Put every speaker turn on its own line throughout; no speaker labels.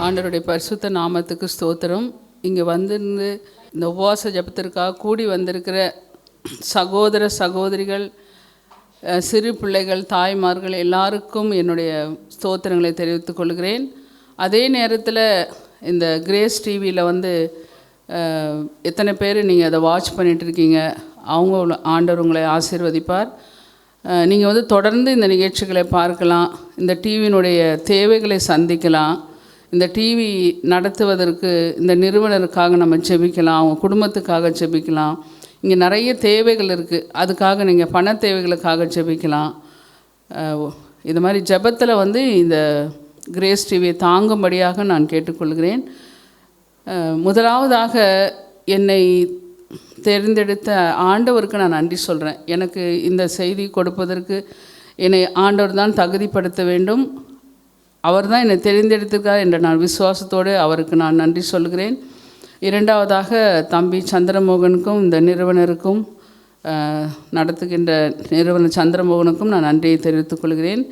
ஆண்டவருடைய பரிசுத்த நாமத்துக்கு ஸ்தோத்திரம். இங்கே வந்திருந்து இந்த உபவாச ஜபத்திற்காக கூடி வந்திருக்கிற சகோதர சகோதரிகள், சிறு பிள்ளைகள், தாய்மார்கள் எல்லாருக்கும் என்னுடைய ஸ்தோத்திரங்களை தெரிவித்துக் கொள்கிறேன். அதே நேரத்தில் இந்த கிரேஸ் டிவியில் எத்தனை பேர் நீங்கள் அதை வாட்ச் பண்ணிகிட்ருக்கீங்க, ஆண்டவர் உங்களை ஆசீர்வதிப்பார். நீங்கள் தொடர்ந்து இந்த நிகழ்ச்சிகளை பார்க்கலாம், இந்த டிவியினுடைய தேவைகளை சந்திக்கலாம். இந்த டிவி நடத்துவதற்கு இந்த நிறுவனருக்காக நம்ம ஜெபிக்கலாம், அவங்க குடும்பத்துக்காக ஜெபிக்கலாம். இங்கே நிறைய தேவைகள் இருக்குது, அதுக்காக நீங்கள் பண தேவைகளுக்காக ஜெபிக்கலாம். இது மாதிரி ஜெபத்தில் இந்த கிரேஸ் டிவியை தாங்கும்படியாக நான் கேட்டுக்கொள்கிறேன். முதலாவதாக என்னை தேர்ந்தெடுத்த ஆண்டவருக்கு நான் நன்றி சொல்கிறேன். எனக்கு இந்த செய்தி கொடுப்பதற்கு என்னை ஆண்டவர் தான் தகுதிப்படுத்த வேண்டும். அவர் தான் என்னை தெரிந்தெடுத்திருக்கார் என்ற நான் விசுவாசத்தோடு அவருக்கு நான் நன்றி சொல்கிறேன். இரண்டாவதாக தம்பி சந்திரமோகனுக்கும் இந்த நிறுவனருக்கும் நடத்துகின்ற நிறுவனர் சந்திரமோகனுக்கும் நான் நன்றியை தெரிவித்துக் கொள்கிறேன்.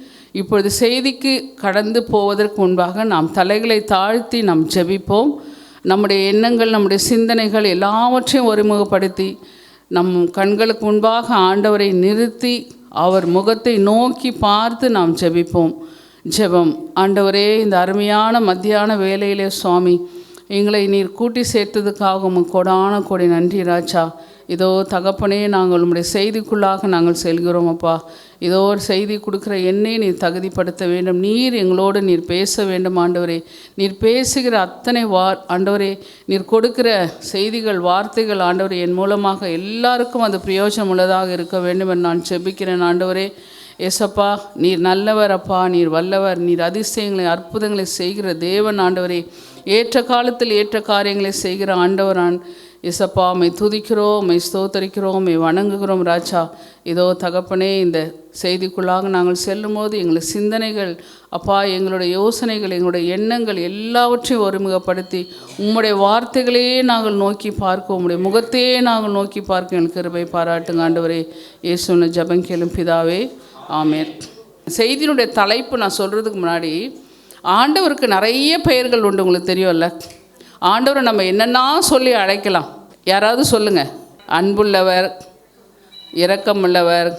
இப்பொழுது செய்திக்கு கடந்து போவதற்கு முன்பாக நாம் தலைகளை தாழ்த்தி நாம் ஜெபிப்போம். நம்முடைய எண்ணங்கள், நம்முடைய சிந்தனைகள் எல்லாவற்றையும் ஒருமுகப்படுத்தி நம் கண்களுக்கு முன்பாக ஆண்டவரை நிறுத்தி அவர் முகத்தை நோக்கி பார்த்து நாம் ஜெபிப்போம். ஜெபம். ஆண்டவரே, இந்த அருமையான மத்தியான வேளையிலே சுவாமி எங்களை நீர் கூட்டி சேர்த்ததுக்காக உமக்கு கொடான கொடி நன்றி ராஜா. இதோ தகப்பனே, நாங்கள் உம்முடைய செய்திக்குள்ளாக நாங்கள் செல்கிறோம் அப்பா. இதோ ஒரு செய்தி கொடுக்குற என்னை நீர் தகுதிப்படுத்த வேண்டும். நீர் எங்களோடு நீர் பேச வேண்டும் ஆண்டவரே. நீர் பேசுகிற அத்தனை ஆண்டவரே, நீர் கொடுக்கிற செய்திகள், வார்த்தைகள் ஆண்டவரே என் மூலமாக எல்லாருக்கும் அது பிரயோஜனம் உள்ளதாக இருக்க வேண்டும் என்று நான் ஜெபிக்கிறேன் ஆண்டவரே. ஏசப்பா, நீர் நல்லவர் அப்பா, நீர் வல்லவர், நீர் அதிசயங்களை அற்புதங்களை செய்கிற தேவன் ஆண்டவரே. ஏற்ற காலத்தில் ஏற்ற காரியங்களை செய்கிற ஆண்டவரான் ஏசப்பா, மை துதிக்கிறோம், மை ஸ்தோத்தரிக்கிறோம், மை வணங்குகிறோம் ராஜா. இதோ தகப்பனே, இந்த செய்திக்குள்ளாக நாங்கள் செல்லும்போது எங்கள் சிந்தனைகள் அப்பா, எங்களுடைய யோசனைகள், எங்களுடைய எண்ணங்கள் எல்லாவற்றையும் ஒருமுகப்படுத்தி உம்முடைய வார்த்தைகளையே நாங்கள் நோக்கி பார்க்க, உம்முடைய முகத்தையே நாங்கள் நோக்கி பார்க்க எங்களுக்கு கிருபை பாராட்டுங்க ஆண்டவரே. இயேசுவின் ஜெபம் கேளும் பிதாவே, ஆமென். செய்தியினுடைய தலைப்பு நான் சொல்கிறதுக்கு முன்னாடி, ஆண்டவருக்கு நிறைய பெயர்கள் உண்டு, உங்களுக்கு தெரியும்ல. ஆண்டவரை நம்ம என்னென்னா சொல்லி அழைக்கலாம். யாராவது சொல்லுங்கள். அன்புள்ளவர், இரக்கமுள்ளவர்,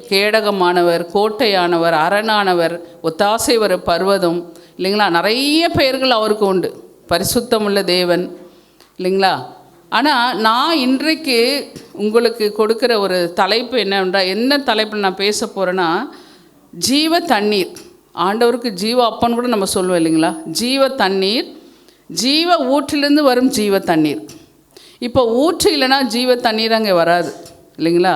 கேடகமானவர், கோட்டையானவர், அரணானவர், ஒத்தாசைவர், பர்வதம், இல்லைங்களா? நிறைய பெயர்கள் அவருக்கு உண்டு. பரிசுத்தமுள்ள தேவன், இல்லைங்களா? ஆனால் நான் இன்றைக்கு உங்களுக்கு கொடுக்குற ஒரு தலைப்பு என்ன தலைப்பில் நான் பேச போகிறேன்னா, ஜீவ தண்ணீர். ஆண்டவருக்கு ஜீவ அப்பன்னு கூட நம்ம சொல்லுவோம், இல்லைங்களா? ஜீவ தண்ணீர், ஜீவ ஊற்றிலிருந்து வரும் ஜீவ தண்ணீர். இப்போ ஊற்று இல்லைன்னா ஜீவ தண்ணீர் அங்கே வராது, இல்லைங்களா?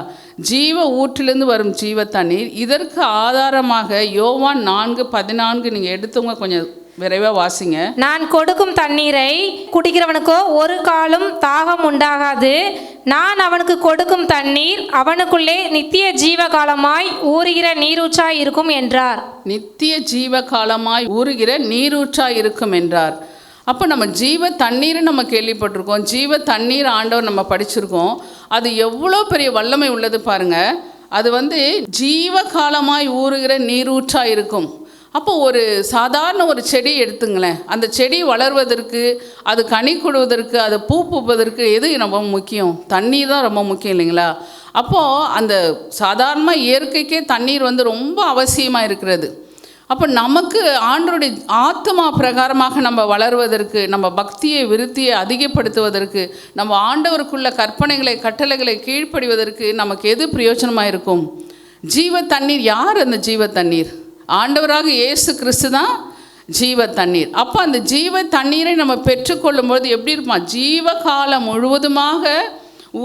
ஜீவ ஊற்றிலிருந்து வரும் ஜீவ தண்ணீர். இதற்கு ஆதாரமாக யோவான் 4:14 நீங்கள் எடுத்தவங்க கொஞ்சம் விரைவாக வாசிங்க.
நான் கொடுக்கும் தண்ணீரை குடிக்கிறவனுக்கோ ஒரு காலம் தாகம் உண்டாகாது. நான் அவனுக்கு கொடுக்கும் தண்ணீர் அவனுக்குள்ளே நித்திய ஜீவ காலமாய் ஊறுகிற நீரூற்றாய் இருக்கும் என்றார்.
நித்திய ஜீவ காலமாய் ஊறுகிற நீரூற்றாய் இருக்கும் என்றார். அப்போ நம்ம ஜீவ தண்ணீரை நம்ம கேள்விப்பட்டிருக்கோம், ஜீவ தண்ணீர் ஆண்டவர் நம்ம படிச்சிருக்கோம். அது எவ்வளோ பெரிய வல்லமை உள்ளது பாருங்கள். அது ஜீவ காலமாய் ஊறுகிற நீரூற்றாய் இருக்கும். அப்போ ஒரு சாதாரண ஒரு செடி எடுத்துங்களேன். அந்த செடி வளர்வதற்கு, அது கனி கொடுவதற்கு, அது பூ பூப்பதற்கு எது ரொம்ப முக்கியம்? தண்ணீர் தான் ரொம்ப முக்கியம், இல்லைங்களா? அப்போது அந்த சாதாரணமாக இயற்கைக்கே தண்ணீர் ரொம்ப அவசியமாக இருக்கிறது. அப்போ நமக்கு ஆண்டவருடைய ஆத்மா பிரகாரமாக நம்ம வளர்வதற்கு, நம்ம பக்தியை விருத்தியை அதிகப்படுத்துவதற்கு, நம்ம ஆண்டவருக்குள்ள கற்பனைகளை கட்டளைகளை கீழ்ப்படிவதற்கு நமக்கு எது பிரயோஜனமாக இருக்கும்? ஜீவ தண்ணீர். யார் அந்த ஜீவ தண்ணீர்? ஆண்டவராக இயேசு கிறிஸ்து தான் ஜீவ தண்ணீர். அப்போ அந்த ஜீவ தண்ணீரை நம்ம பெற்றுக்கொள்ளும்போது எப்படி இருக்குமா? ஜீவ காலம் முழுவதுமாக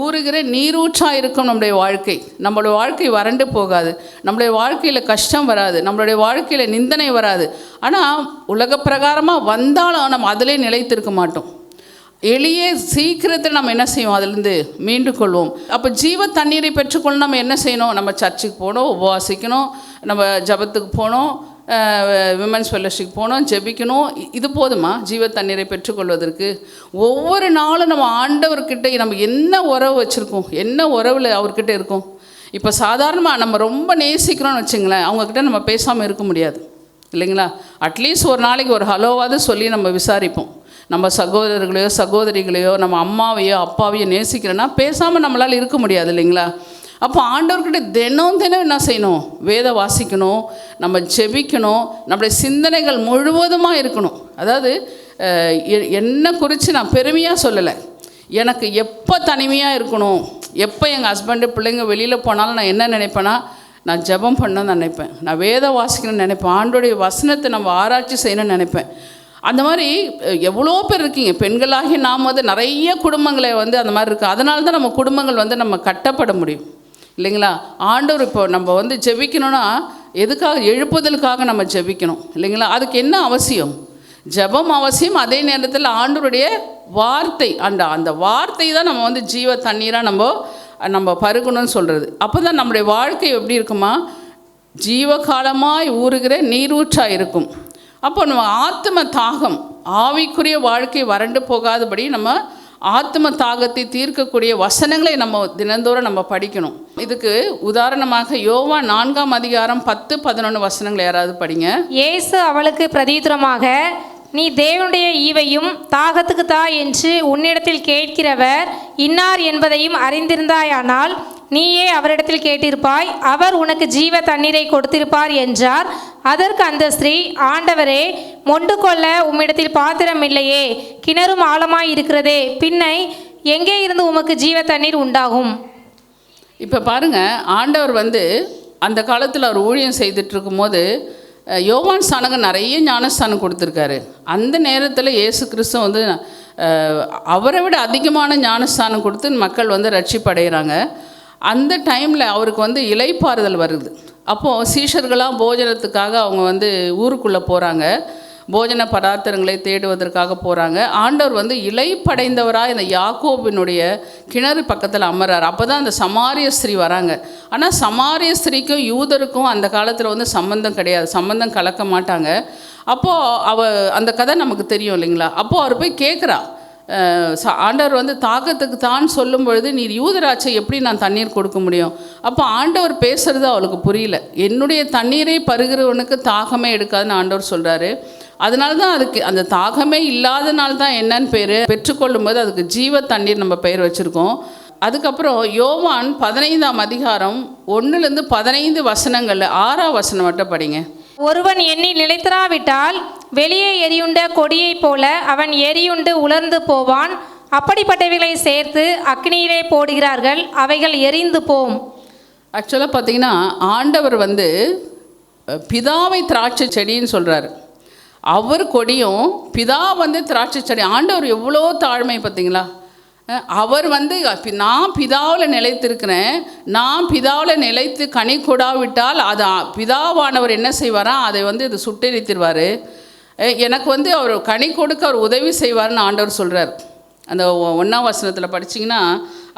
ஊறுகிற நீரூற்றாக இருக்கும் நம்முடைய வாழ்க்கை. நம்மளுடைய வாழ்க்கை வறண்டு போகாது, நம்மளுடைய வாழ்க்கையில் கஷ்டம் வராது, நம்மளுடைய வாழ்க்கையில் நிந்தனை வராது. ஆனால் உலக பிரகாரமாக வந்தாலும் நம்ம அதிலே நிலைத்திருக்க மாட்டோம். எளிய சீக்கிரத்தில் நம்ம என்ன செய்வோம்? அதிலிருந்து மீண்டு கொள்வோம். அப்போ ஜீவ தண்ணீரை பெற்றுக்கொள்ள நம்ம என்ன செய்யணும்? நம்ம சர்ச்சுக்கு போகணும், உபவாசிக்கணும், நம்ம ஜபத்துக்கு போகணும், விமன்ஸ் ஃபெல்லோஷிப் போகணும், ஜெபிக்கணும். இது போதுமா ஜீவ தண்ணீரை பெற்றுக்கொள்வதற்கு? ஒவ்வொரு நாளும் நம்ம ஆண்டவர்கிட்ட நம்ம என்ன உறவு வச்சுருக்கோம், என்ன உறவில் அவர்கிட்ட இருக்கோம்? இப்போ சாதாரணமாக நம்ம ரொம்ப நேசிக்கிறோன்னு வச்சுங்களேன், அவங்கக்கிட்ட நம்ம பேசாமல் இருக்க முடியாது. இல்லைங்களா? அட்லீஸ்ட் ஒரு நாளைக்கு ஒரு ஹலோவாவது சொல்லி நம்ம விசாரிப்போம். நம்ம சகோதரர்களையோ சகோதரிகளையோ நம்ம அம்மாவையோ அப்பாவையோ நேசிக்கிறேன்னா பேசாமல் நம்மளால் இருக்க முடியாது இல்லைங்களா? அப்போ ஆண்டவர்கிட்ட தினம் தினம் என்ன செய்யணும்? வேதம் வாசிக்கணும், நம்ம ஜெபிக்கணும், நம்முடைய சிந்தனைகள் முழுவதுமாக இருக்கணும். அதாவது என்னை குறித்து நான் பெருமையாக சொல்லலை, எனக்கு எப்போ தனிமையாக இருக்கணும், எப்போ எங்கள் ஹஸ்பண்டு பிள்ளைங்க வெளியில் போனாலும் நான் என்ன நினைப்பேன்னா, நான் ஜெபம் பண்ணணும்னு நினைப்பேன், நான் வேதம் வாசிக்கணும்னு நினைப்பேன், ஆண்டோடைய வசனத்தை நம்ம ஆராய்ச்சி செய்யணும்னு நினைப்பேன். அந்த மாதிரி எவ்வளோ பேர் இருக்கீங்க, பெண்களாகி நாம் நிறைய குடும்பங்களை அந்த மாதிரி இருக்குது. அதனால தான் நம்ம குடும்பங்கள் நம்ம கட்டப்பட முடியும் இல்லைங்களா? ஆண்டவர் இப்போ நம்ம ஜெபிக்கணும்னா எதுக்காக? எழுப்புதலுக்காக நம்ம ஜெபிக்கணும் இல்லைங்களா? அதுக்கு என்ன அவசியம்? ஜெபம் அவசியம். அதே நேரத்தில் ஆண்டவருடைய வார்த்தை, அந்த வார்த்தை தான் நம்ம ஜீவ தண்ணீராக நம்ம பருகணும்னு சொல்கிறது. அப்போ தான் நம்முடைய வாழ்க்கை எப்படி இருக்குமா? ஜீவகாலமாய் ஊறுகிற நீரூற்றாக இருக்கும். அப்போ நம்ம ஆத்ம தாகம், ஆவிக்குரிய வாழ்க்கை வறண்டு போகாதபடி நம்ம ஆத்ம தாகத்தை தீர்க்கக்கூடிய வசனங்களை நம்ம தினந்தோறும் நம்ம படிக்கணும். இதுக்கு உதாரணமாக யோவான் 4ஆம் அதிகாரம் 10-11 வசனங்களை யாராவது படிங்க.
இயேசு அவளுக்கு பிரதியுத்தரமாக, நீ தேவனுடைய ஈவையும் தாகத்துக்கு தா என்று உன்னிடத்தில் கேட்கிறவர் இன்னார் என்பதையும் அறிந்திருந்தாயானால் நீயே அவரிடத்தில் கேட்டிருப்பாய், அவர் உனக்கு ஜீவ தண்ணீரை கொடுத்திருப்பார் என்றார். அதற்கு அந்த ஸ்திரீ, ஆண்டவரே, மொண்டு கொள்ள உம்மிடத்தில் பாத்திரம் இல்லையே, கிணறும் ஆழமாய் இருக்கிறதே, பின்னை எங்கே இருந்து உமக்கு ஜீவ தண்ணீர் உண்டாகும்?
இப்போ பாருங்கள், ஆண்டவர் அந்த காலத்தில் அவர் ஊழியம் செய்துட்டு இருக்கும்போது யோவான் ஸ்நானகன் நிறைய ஞானஸ்தானம் கொடுத்துருக்காரு. அந்த நேரத்தில் இயேசு கிறிஸ்து அவரை விட அதிகமான ஞானஸ்தானம் கொடுத்து மக்கள் ரட்சிப்படைகிறாங்க. அந்த டைமில் அவருக்கு இளைப்பாறுதல் வருது. அப்போது சீஷர்களாக போஜனத்துக்காக அவங்க ஊருக்குள்ளே போகிறாங்க, போஜன பதார்த்தங்களை தேடுவதற்காக போகிறாங்க. ஆண்டவர் இளைப்படைந்தவராக இந்த யாக்கோபினுடைய கிணறு பக்கத்தில் அமர்றார். அப்போ தான் அந்த சமாரிய ஸ்திரீ வராங்க. ஆனால் சமாரிய ஸ்திரீக்கும் யூதருக்கும் அந்த காலத்தில் சம்பந்தம் கிடையாது, சம்பந்தம் கலக்க மாட்டாங்க. அப்போது அந்த கதை நமக்கு தெரியும் இல்லைங்களா? அப்போது அவர் போய் கேட்குறா, ஆண்டவர் தாகத்துக்கு தான் சொல்லும் பொழுது, நீர் யூதராட்சை எப்படி நான் தண்ணீர் கொடுக்க முடியும்? அப்போ ஆண்டவர் பேசுகிறது அவளுக்கு புரியல. என்னுடைய தண்ணீரை பருகிறவனுக்கு தாகமே எடுக்காதுன்னு ஆண்டவர் சொல்கிறாரு. அதனால தான் அதுக்கு அந்த தாகமே இல்லாதனால தான் என்னன்னு பேர் பெற்றுக்கொள்ளும் போது அதுக்கு ஜீவ தண்ணீர் நம்ம பெயர் வச்சுருக்கோம். அதுக்கப்புறம் யோவான் 15ஆம் அதிகாரம் 1-15 வசனங்களில் 6ஆம் வசனம் மட்டும் படிங்க.
ஒருவன் எண்ணில் நிலைத்திராவிட்டால் வெளியே எரியுண்ட கொடியைப் போல அவன் எரியுண்டு உலர்ந்து போவான். அப்படிப்பட்டவைகளை சேர்த்து அக்னியிலே போடுகிறார்கள், அவைகள் எரிந்து போம்.
ஆக்சுவலாக பார்த்தீங்கன்னா ஆண்டவர் பிதாவை திராட்சை செடின்னு சொல்கிறார். அவர் கொடியும் பிதா திராட்சை செடி. ஆண்டவர் எவ்வளோ தாழ்மை பார்த்தீங்களா? அவர் நான் பிதாவில் நிலைத்திருக்கிறேன், நான் பிதாவில் நிலைத்து கனி கொடாவிட்டால் அது பிதாவானவர் என்ன செய்வாரா? அதை இது சுட்டெரித்திருவார். எனக்கு அவர் கனி கொடுக்க அவர் உதவி செய்வார்னு ஆண்டவர் சொல்கிறார். அந்த 1ஆம் வசனத்தில் படிச்சிங்கன்னா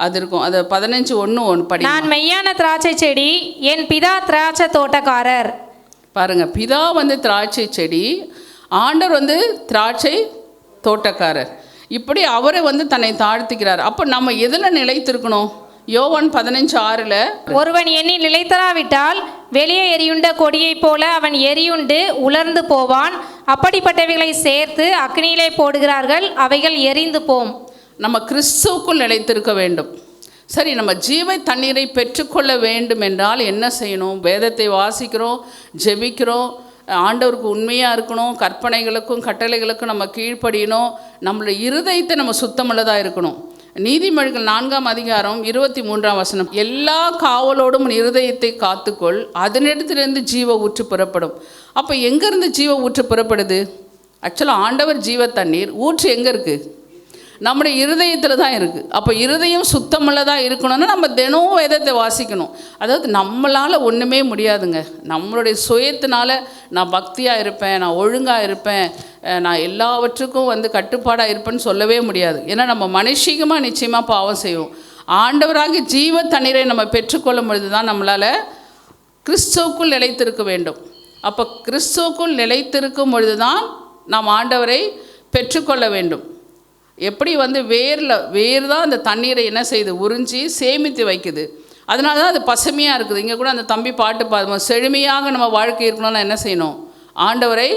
அது இருக்கும். அது 15:1 படி.
நான் மெய்யான திராட்சை செடி, என் பிதா திராட்சை தோட்டக்காரர்.
பாருங்கள், பிதா திராட்சை செடி, ஆண்டவர் திராட்சை தோட்டக்காரர். இப்படி அவரை தன்னை தாழ்த்திக்கிறார். அப்போ நம்ம எதில் நிலைத்திருக்கணும்? யோவான் 15:6
ஒருவன் எண்ணி நிலைத்தராவிட்டால் வெளியே எரியுண்ட கொடியைப் போல அவன் எரியுண்டு உலர்ந்து போவான். அப்படிப்பட்டவைகளை சேர்த்து அக்னியிலே போடுகிறார்கள், அவைகள் எரிந்து போம்.
நம்ம கிறிஸ்துவுக்குள் நிலைத்திருக்க வேண்டும். சரி, நம்ம ஜீவ தண்ணீரை பெற்றுக்கொள்ள வேண்டும் என்றால் என்ன செய்யணும்? வேதத்தை வாசிக்கிறோம், ஜெபிக்கிறோம், ஆண்டவருக்கு உண்மையாக இருக்கணும், கற்பனைகளுக்கும் கட்டளைகளுக்கும் நம்ம கீழ்ப்படியணும், நம்மளுடைய இருதயத்தை நம்ம சுத்தமுள்ளதாக இருக்கணும். நீதிமொழிகள் 4ஆம் அதிகாரம் 23ஆம் வசனம், எல்லா காவலோடும் இருதயத்தை காத்துக்கொள், அதனிடத்திலிருந்து ஜீவ ஊற்று புறப்படும். அப்போ எங்கேருந்து ஜீவ ஊற்று புறப்படுது? ஆக்சுவலாக ஆண்டவர் ஜீவ தண்ணீர் ஊற்று எங்கே இருக்குது? நம்முடைய இருதயத்தில் தான் இருக்குது. அப்போ இருதயம் சுத்தமுள்ளதாக இருக்கணும்னா நம்ம தினமும் வேதத்தை வாசிக்கணும். அதாவது நம்மளால் ஒன்றுமே முடியாதுங்க. நம்மளுடைய சுயத்தினால நான் பக்தியாக இருப்பேன், நான் ஒழுங்காக இருப்பேன், நான் எல்லாவற்றுக்கும் கட்டுப்பாடாக இருப்பேன்னு சொல்லவே முடியாது. ஏன்னா நம்ம மனுஷிகமாக நிச்சயமாக பாவம் செய்வோம். ஆண்டவராகி ஜீவ தண்ணீரை நம்ம பெற்றுக்கொள்ளும் பொழுது தான் நம்மளால் கிறிஸ்துவுக்குள் நிலைத்திருக்க வேண்டும். அப்போ கிறிஸ்துவுக்குள் நிலைத்திருக்கும் பொழுது தான் நாம் ஆண்டவரை பெற்றுக்கொள்ள வேண்டும். எப்படி வேர் தான் அந்த தண்ணீரை என்ன செய்யுது? உறிஞ்சி சேமித்து வைக்குது. அதனால தான் அது பசுமையாக இருக்குது. இங்கே கூட அந்த தம்பி பாட்டு பாடுவோம், செழுமையாக நம்ம வாழ்க்கை இருக்கணும்னா என்ன செய்யணும்? ஆண்டவரை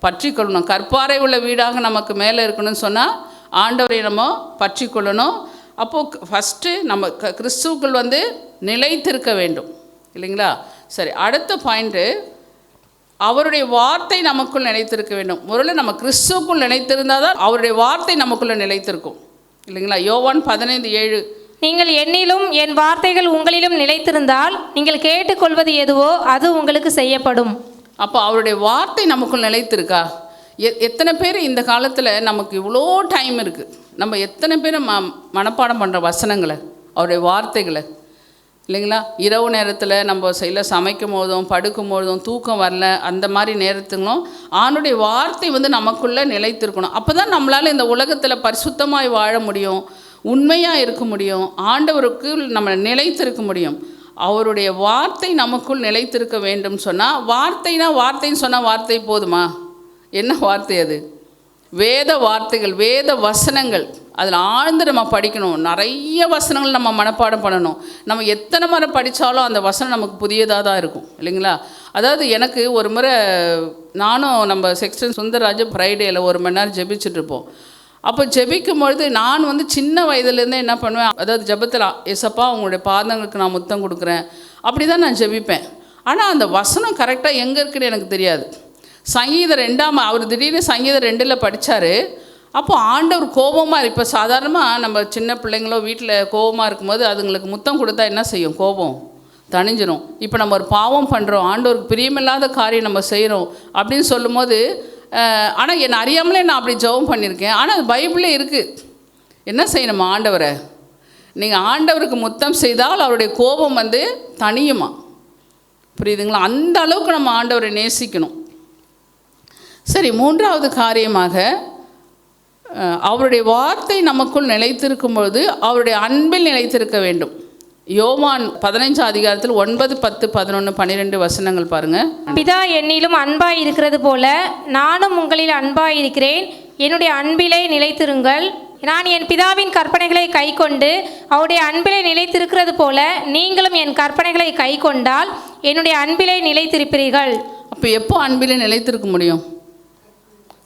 பற்றி கொள்ளணும். கற்பாறை உள்ள வீடாக நமக்கு மேலே இருக்கணும்னு சொன்னால் ஆண்டவரை நம்ம பற்றி கொள்ளணும். அப்போது ஃபஸ்ட்டு நம்ம கிறிஸ்துவுக்குள் நிலைத்திருக்க வேண்டும் இல்லைங்களா? சரி, அடுத்த பாயிண்ட்டு, அவருடைய வார்த்தை நமக்குள் நிலைத்திருக்க வேண்டும். முதல்ல நம்ம கிறிஸ்துவுக்குள் நிலைத்திருந்தால் தான் அவருடைய வார்த்தை நமக்குள்ளே நிலைத்திருக்கும் இல்லைங்களா? யோவான் 15:7,
நீங்கள் என்னிலும் என் வார்த்தைகள் உங்களிலும் நிலைத்திருந்தால் நீங்கள் கேட்டுக்கொள்வது எதுவோ அது உங்களுக்கு செய்யப்படும்.
அப்போ அவருடைய வார்த்தை நமக்குள் நிலைத்திருக்கா? எத்தனை பேர் இந்த காலத்தில் நமக்கு இவ்வளோ டைம் இருக்குது, நம்ம எத்தனை பேர் மனப்பாடம் பண்ணுற வசனங்களை, அவருடைய வார்த்தைகளை இல்லைங்களா? இரவு நேரத்தில் நம்ம சமைக்கும் போதும் படுக்கும் போதும் தூக்கம் வரல, அந்த மாதிரி நேரத்துங்களும் ஆண்டுடைய வார்த்தை நமக்குள்ளே நிலைத்திருக்கணும். அப்போ தான் நம்மளால் இந்த உலகத்தில் பரிசுத்தமாய் வாழ முடியும், உண்மையாக இருக்க முடியும், ஆண்டவருக்கு நம்ம நிலைத்திருக்க முடியும். அவருடைய வார்த்தை நமக்குள் நிலைத்திருக்க வேண்டும் சொன்னால், வார்த்தைன்னு சொன்னால் வார்த்தை போதுமா? என்ன வார்த்தை அது? வேத வார்த்தைகள், வேத வசனங்கள். அதில் ஆழ்ந்து நம்ம படிக்கணும். நிறைய வசனங்கள் நம்ம மனப்பாடம் பண்ணணும். நம்ம எத்தனை முறை படித்தாலும் அந்த வசனம் நமக்கு புதியதாக தான் இருக்கும் இல்லைங்களா? அதாவது எனக்கு ஒரு முறை, நானும் நம்ம செக்ஷன் சுந்தரராஜ் ஃப்ரைடேயில் 1 மணி நேரம் ஜெபிச்சுட்ருப்போம். அப்போ ஜெபிக்கும்பொழுது நான் சின்ன வயதுலேருந்தே என்ன பண்ணுவேன், அதாவது ஜெபத்தில் ஏசப்பா உங்களுடைய பாதங்களுக்கு நான் முத்தம் கொடுக்குறேன், அப்படி தான் நான் ஜெபிப்பேன். ஆனால் அந்த வசனம் கரெக்டாக எங்கே இருக்குன்னு எனக்கு தெரியாது. சங்கீதம் 2 அவர் திடீர்னு சங்கீதம் 2 படித்தார். அப்போ ஆண்டவர் கோபமாக, இப்போ சாதாரணமாக நம்ம சின்ன பிள்ளைங்களோ வீட்டில் கோபமாக இருக்கும்போது அதுங்களுக்கு முத்தம் கொடுத்தா என்ன செய்யும்? கோபம் தணிஞ்சிரும். இப்போ நம்ம ஒரு பாவம் பண்ணுறோம், ஆண்டவருக்கு பிரியமில்லாத காரியம் நம்ம செய்கிறோம் அப்படின்னு சொல்லும்போது, ஆனால் என்னை அறியாமலே நான் அப்படி ஜெபம் பண்ணியிருக்கேன். ஆனால் அது பைபிளே இருக்குது. என்ன செய்யணுமா? ஆண்டவரை நீங்கள் ஆண்டவருக்கு முத்தம் செய்தால் அவருடைய கோபம் தணியுமா? புரியுதுங்களா? அந்த அளவுக்கு நம்ம ஆண்டவரை நேசிக்கணும். சரி, 3வது காரியமாக, அவருடைய வார்த்தை நமக்குள் நிலைத்திருக்கும் பொழுது அவருடைய அன்பில் நிலைத்திருக்க வேண்டும். யோவான் 15 அதிகாரத்தில் 9, 10, 11, 12 வசனங்கள் பாருங்கள்.
பிதா என்னிலும் அன்பாய் இருக்கிறது போல நானும் உங்களில் அன்பாய் இருக்கிறேன். என்னுடைய அன்பிலே நிலைத்திருங்கள். நான் என் பிதாவின் கற்பனைகளை கைக்கொண்டு அவருடைய அன்பிலே நிலைத்திருக்கிறது போல நீங்களும் என் கற்பனைகளை கைக்கொண்டால் என்னுடைய அன்பிலே நிலைத்திருப்பீர்கள்.
அப்போ எப்போ அன்பிலே நிலைத்திருக்க முடியும்?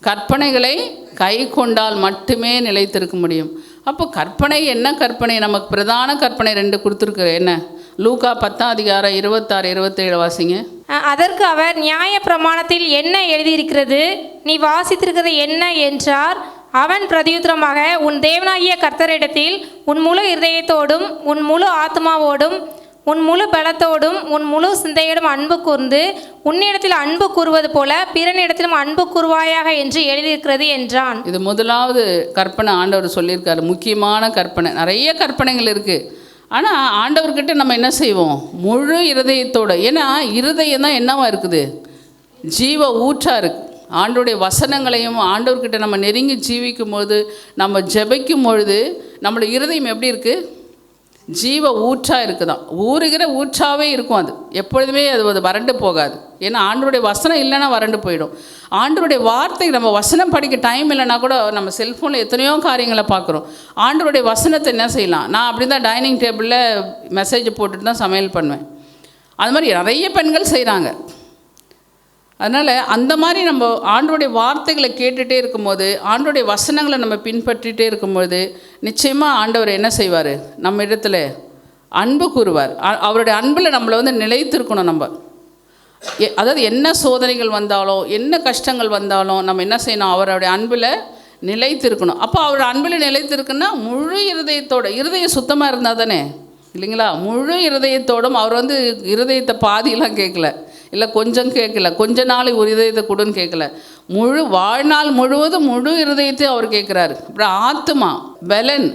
கற்பனைகளை கை கொண்டால் மட்டுமே நிலைத்திருக்க முடியும். அப்போ கற்பனை என்ன? கற்பனை நமக்கு பிரதான கற்பனை 2 கொடுத்துருக்கு. என்ன? லூக்கா 10 அதிகாரம் 26, 27 வாசிங்க.
அதற்கு அவர், நியாய பிரமாணத்தில் என்ன எழுதியிருக்கிறது, நீ வாசித்திருக்கிறது என்ன என்றார். அவன் பிரதியுத்தரமாக, உன் தேவனாகிய கர்த்தரிடத்தில் உன் முழு இருதயத்தோடும் உன் முழு ஆத்மாவோடும் உன் முழு பலத்தோடும் உன் முழு சிந்தையோடும் அன்பு கூர்ந்து உன்னிடத்தில் அன்பு கூறுவது போல பிறனிடத்திலும் அன்பு கூறுவாயாக என்று எழுதியிருக்கிறது என்றான்.
இது முதலாவது கற்பனை ஆண்டவர் சொல்லியிருக்காரு. முக்கியமான கற்பனை. நிறைய கற்பனைகள் இருக்குது. ஆனால் ஆண்டவர்கிட்ட நம்ம என்ன செய்வோம்? முழு இருதயத்தோடு. ஏன்னா இருதயம் தான் என்னவா இருக்குது? ஜீவ ஊற்றாக இருக்குது. ஆண்டவருடைய வசனங்களையும் ஆண்டவர்கிட்ட நம்ம நெருங்கி ஜீவிக்கும் பொழுது, நம்ம ஜெபிக்கும் பொழுது நம்மளோட இருதயம் எப்படி இருக்குது? ஜீவ ஊற்றாக இருக்குதான். ஊறுகிற ஊற்றாகவே இருக்கும். அது எப்பொழுதுமே அது வறண்டு போகாது. ஏன்னா ஆண்டவருடைய வசனம் இல்லைன்னா வறண்டு போயிடும். ஆண்டவருடைய வார்த்தை, நம்ம வசனம் படிக்க டைம் இல்லைன்னா கூட நம்ம செல்ஃபோனில் எத்தனையோ காரியங்களை பார்க்குறோம். ஆண்டவருடைய வசனத்தை என்ன செய்யலாம்? நான் அப்படி தான் டைனிங் டேபிளில் மெசேஜ் போட்டுட்டு தான் சமையல் பண்ணுவேன். அது மாதிரி நிறைய பெண்கள் செய்கிறாங்க. அதனால் அந்த மாதிரி நம்ம ஆண்டவருடைய வார்த்தைகளை கேட்டுகிட்டே இருக்கும்போது, ஆண்டவருடைய வசனங்களை நம்ம பின்பற்றிகிட்டே இருக்கும்போது நிச்சயமாக ஆண்டவர் என்ன செய்வார்? நம்ம இடத்துல அன்பு கூறுவார். அவருடைய அன்பில் நம்மளை நிலைத்திருக்கணும். நம்ம அதாவது என்ன சோதனைகள் வந்தாலும் என்ன கஷ்டங்கள் வந்தாலும் நம்ம என்ன செய்யணும்? அவருடைய அன்பில் நிலைத்திருக்கணும். அப்போ அவருடைய அன்பில் நிலைத்திருக்குன்னா முழு இருதயத்தோட, இருதயம் சுத்தமாக இருந்தால் தானே இல்லைங்களா? முழு இருதயத்தோடும் அவர் இருதயத்தை பாதியெல்லாம் கேட்கல, இல்லை கொஞ்சம் கேட்கல, கொஞ்ச நாள் ஒரு இதயத்தை கொடுன்னு கேட்கல, முழு வாழ்நாள் முழுவதும் முழு இருதயத்தையும் அவர் கேட்குறாரு. அப்புறம் ஆத்மா, பலன்.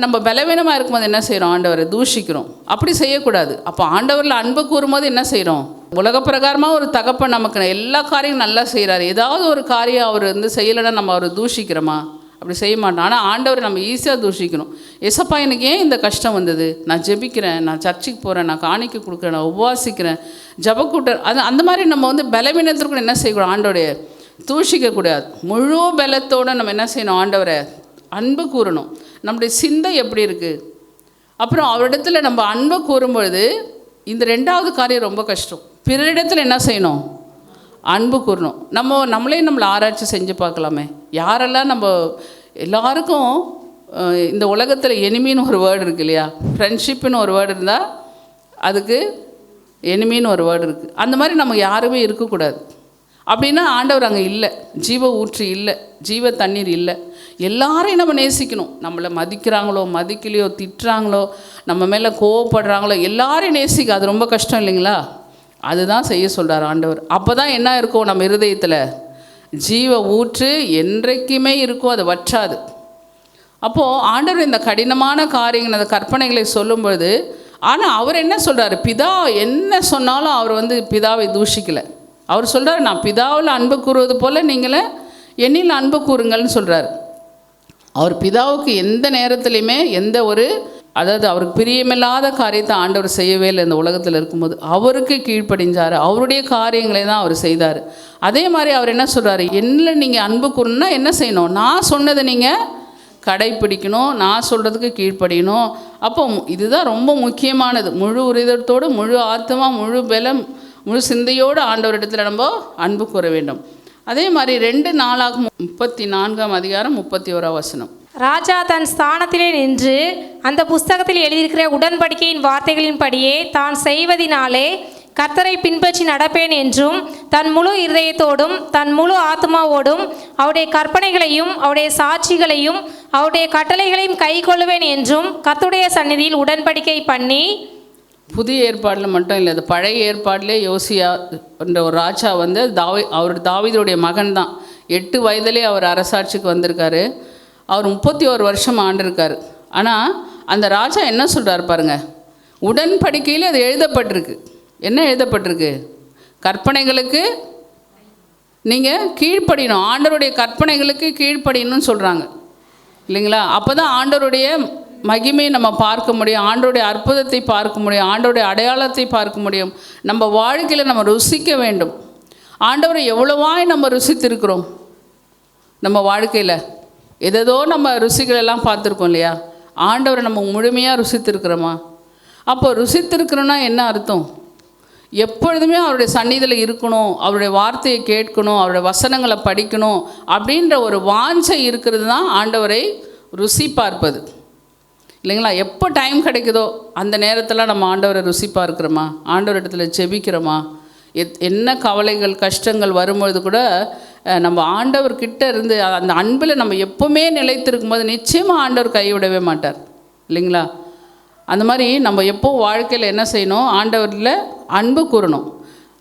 நம்ம பலவீனமாக இருக்கும்போது என்ன செய்கிறோம்? ஆண்டவரை தூஷிக்கிறோம். அப்படி செய்யக்கூடாது. அப்போ ஆண்டவரில் அன்பு கூறும்போது என்ன செய்கிறோம்? உலக பிரகாரமாக ஒரு தகப்பன் நமக்கு எல்லா காரியங்களும் நல்லா செய்கிறாரு. ஏதாவது ஒரு காரியம் அவர் செய்யலைன்னா நம்ம அவரை தூஷிக்கிறோமா? அப்படி செய்ய மாட்டோம். ஆனால் ஆண்டவரை நம்ம ஈஸியாக தூஷிக்கணும். ஏசப்பா எனக்கு ஏன் இந்த கஷ்டம் வந்தது? நான் ஜெபிக்கிறேன், நான் சர்ச்சுக்கு போகிறேன், நான் காணிக்கை கொடுக்குறேன், நான் உபவாசிக்கிறேன், ஜபக்கூட்டர். அந்த மாதிரி நம்ம பலவீனத்திற்கு என்ன செய்யக்கூடாது? ஆண்டவரை தூஷிக்கக்கூடாது. முழு பலத்தோடு நம்ம என்ன செய்யணும்? ஆண்டவரை அன்பு கூறணும். நம்முடைய சிந்தை எப்படி இருக்குது? அப்புறம் அவரிடத்துல நம்ம அன்பு கூறும்பொழுது இந்த 2வது காரியம் ரொம்ப கஷ்டம். பிறரிடத்தில் என்ன செய்யணும்? அன்பு கூறணும். நம்மளே நம்மளை ஆராய்ச்சி செஞ்சு பார்க்கலாமே. யாரெல்லாம் எல்லாருக்கும் இந்த உலகத்தில் எனிமின்னு ஒரு வேர்டு இருக்குது இல்லையா? ஃப்ரெண்ட்ஷிப்புன்னு ஒரு வேர்டு இருந்தால் அதுக்கு எனிமின்னு ஒரு வேர்டு இருக்குது. அந்த மாதிரி நம்ம யாருமே இருக்கக்கூடாது. அப்படின்னா ஆண்டவர் அங்கே இல்லை, ஜீவ ஊற்று இல்லை, ஜீவ தண்ணீர் இல்லை. எல்லாரையும் நம்ம நேசிக்கணும். நம்மளை மதிக்கிறாங்களோ மதிக்கலையோ, திட்டுறாங்களோ, நம்ம மேலே கோவப்படுறாங்களோ, எல்லாரையும் நேசிக்க. அது ரொம்ப கஷ்டம் இல்லைங்களா? அதுதான் செய்ய சொல்கிறார் ஆண்டவர். அப்போ தான் என்ன இருக்கும் நம்ம இருதயத்தில்? ஜீவ ஊற்று என்றைக்குமே இருக்கும், அது வற்றாது. அப்போது ஆண்டவர் இந்த கடினமான காரியங்கள், அந்த கற்பனைகளை சொல்லும்பொழுது, ஆனால் அவர் என்ன சொல்கிறார்? பிதா என்ன சொன்னாலும் அவர் பிதாவை தூஷிக்கலை. அவர் சொல்கிறார், நான் பிதாவில் அன்பு கூறுவது போல் நீங்களே என்னில் அன்பு கூறுங்கள்னு சொல்கிறார். அவர் பிதாவுக்கு எந்த நேரத்துலையுமே அதாவது அவருக்கு பிரியமில்லாத காரியத்தை ஆண்டவர் செய்யவே இல்லை. இந்த உலகத்தில் இருக்கும்போது அவருக்கு கீழ்ப்படிஞ்சார், அவருடைய காரியங்களை தான் அவர் செய்தார். அதே மாதிரி அவர் என்ன சொல்கிறார்? என்னில் நீங்கள் அன்பு கூறணுன்னா என்ன செய்யணும்? நான் சொன்னதை நீங்கள் கடைப்பிடிக்கணும், நான் சொல்கிறதுக்கு கீழ்ப்படியணும். அப்போ இதுதான் ரொம்ப முக்கியமானது. முழு உரிதத்தோடு, முழு ஆத்மா, முழு பலம், முழு சிந்தையோடு ஆண்டவரிடத்தில் நம்ம அன்பு கூற வேண்டும். அதே மாதிரி 2 நாளாகும் 34:31.
ராஜா தன் ஸ்தானத்திலே நின்று அந்த புஸ்தகத்தில் எழுதியிருக்கிற உடன்படிக்கையின் வார்த்தைகளின்படியே தான் செய்வதினாலே கர்த்தரை பின்பற்றி நடப்பேன் என்றும், தன் முழு இருதயத்தோடும் தன் முழு ஆத்மாவோடும் அவருடைய கற்பனைகளையும் அவருடைய சாட்சிகளையும் அவருடைய கட்டளைகளையும் கை கொள்ளுவேன் என்றும் கர்த்தருடைய சந்நிதியில் உடன்படிக்கை பண்ணி.
புதிய ஏற்பாடில் மட்டும் இல்லை, அது பழைய ஏற்பாட்டிலே யோசியா என்ற ஒரு ராஜா அவர் தாவீதுடைய மகன் தான். 8 வயதிலே அவர் அரசாட்சிக்கு வந்திருக்காரு. அவர் 31 வருஷம் ஆண்டிருக்கார். ஆனால் அந்த ராஜா என்ன சொல்கிறார் பாருங்க, உடன்படிக்கையில் அது எழுதப்பட்டிருக்கு. என்ன எழுதப்பட்டிருக்கு? கற்பனைகளுக்கு நீங்கள் கீழ்ப்படியணும், ஆண்டவருடைய கற்பனைகளுக்கு கீழ்ப்படியணும்னு சொல்கிறாங்க இல்லைங்களா? அப்போ தான் ஆண்டவருடைய மகிமையை நம்ம பார்க்க முடியும், ஆண்டவருடைய அற்புதத்தை பார்க்க முடியும், ஆண்டவருடைய அடையாளத்தை பார்க்க முடியும். நம்ம வாழ்க்கையில் நம்ம ருசிக்க வேண்டும். ஆண்டவரை எவ்வளவாய் நம்ம ருசித்திருக்கிறோம். நம்ம வாழ்க்கையில் எதோ நம்ம ருசிகளெல்லாம் பார்த்துருக்கோம் இல்லையா? ஆண்டவரை நம்ம முழுமையாக ருசித்திருக்கிறோமா? அப்போ ருசித்திருக்கிறோன்னா என்ன அர்த்தம்? எப்பொழுதுமே அவருடைய சந்நிதியில் இருக்கணும், அவருடைய வார்த்தையை கேட்கணும், அவருடைய வசனங்களை படிக்கணும் அப்படின்ற ஒரு வாஞ்சை இருக்கிறது தான் ஆண்டவரை ருசி பார்ப்பது இல்லைங்களா? எப்போ டைம் கிடைக்குதோ அந்த நேரத்தில் நம்ம ஆண்டவரை ருசி பார்க்கிறோமா? ஆண்டவரிடத்துல ஜெபிக்கிறோமா? என்ன கவலைகள் கஷ்டங்கள் வரும்பொழுது கூட நம்ம ஆண்டவர்கிட்ட இருந்து அந்த அன்பில் நம்ம எப்போவுமே நிலைத்திருக்கும் போது நிச்சயமாக ஆண்டவர் கைவிடவே மாட்டார் இல்லைங்களா? அந்த மாதிரி நம்ம எப்போ வாழ்க்கையில் என்ன செய்யணும்? ஆண்டவரில் அன்பு கூறணும்.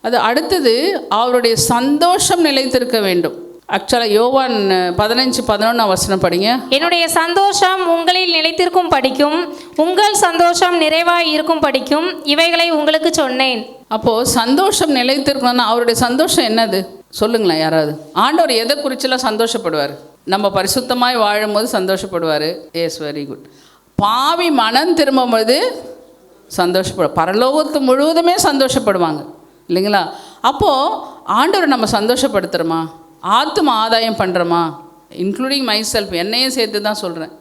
அது அடுத்தது அவருடைய சந்தோஷம் நிலைத்திருக்க வேண்டும். ஆக்சுவலாக யோவான் 15:11 படிங்க. என்னுடைய
சந்தோஷம் உங்களில் நிலைத்திருக்கும் படிக்கும், உங்கள் சந்தோஷம் நிறைவாய் இருக்கும் படிக்கும் இவைகளை உங்களுக்கு சொன்னேன்.
அப்போது சந்தோஷம் நிலைத்திருக்கணும்னா அவருடைய சந்தோஷம் என்னது சொல்லுங்களேன் யாராவது? ஆண்டவர் எதை குறிச்செல்லாம் சந்தோஷப்படுவார்? நம்ம பரிசுத்தமாய் வாழும்போது சந்தோஷப்படுவார். S, very good. பாவி மனம் திரும்பும்போது சந்தோஷப்படும். பரலோகத்து முழுவதுமே சந்தோஷப்படுவாங்க இல்லைங்களா? அப்போது ஆண்டவரை நம்ம சந்தோஷப்படுத்துகிறோமா? ஆத்ம ஆதாயம் பண்ணுறோமா? இன்க்ளூடிங் மை செல்ஃப், என்னையும் சேர்த்து தான் சொல்கிறேன்.